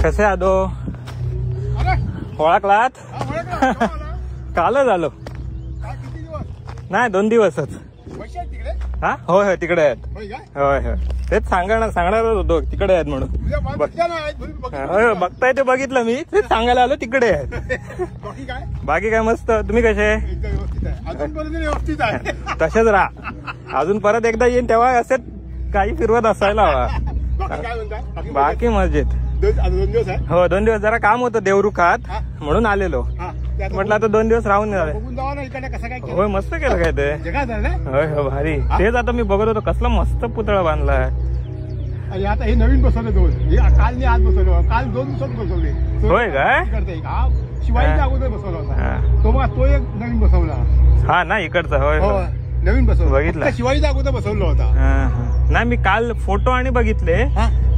कसे आदो ओळखलात? कालच आलो. नाही 2 दिवसच. हा होय होय तिकडे आहेत. होय होय तेच सांगणार होतो तिकडे आहेत म्हणून. होय बघताय ते बघितलं मी, तेच सांगायला आलो तिकडे आहेत. बाकी काय मस्त. तुम्ही कसे? तसेच राहा. अजून परत एकदा येईन तेव्हा असेच काही फिरवत असायला हवा. बाकी मजेत. 2 दिवस आहे. हो 2 दिवस जरा काम होतं देवरुखात म्हणून आलेलो. म्हटलं आता 2 दिवस राहून होय मस्त केलं काय ते. होय हो भारी. तेच आता मी बघत होतो कसला मस्त पुतळा बांधलाय. आणि आता हे नवीन बसवले 2. काल मी आज बसवलं. काल 2 दिवसात बसवले. होय काय? शिवाजीच्या अगोदर बसवला होता तो. मग तो एक नवीन बसवला. हा ना इकडचा. होय नवीन बसवलं. बघितलं शिवाजीच्या अगोदर बसवला होता. नाही मी काल फोटो आणि बघितले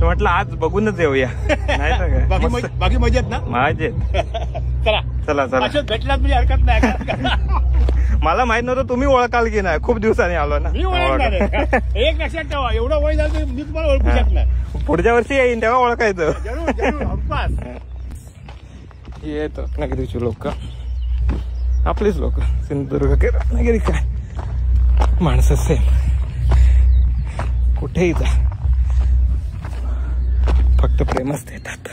तर म्हटलं आज बघूनच येऊया. नाही बाकी मजेत ना? मजेत. चला चला चला भेटलात म्हणजे हरकत नाही. मला माहित नव्हतं तुम्ही ओळखाल की नाही. खूप दिवसांनी आलो ना. मी ओळखणार एक लक्षात ठेवा. एवढं वय झालं मी तुम्हाला ओळखू शकणार. पुढच्या वर्षी येईन तेव्हा ओळखायचं. येत रत्नागिरीची लोक आपलीच लोक. सिंधुदुर्ग के रत्नागिरी काय माणसं सेम. कुठेही जा फक्त प्रेमच देतात.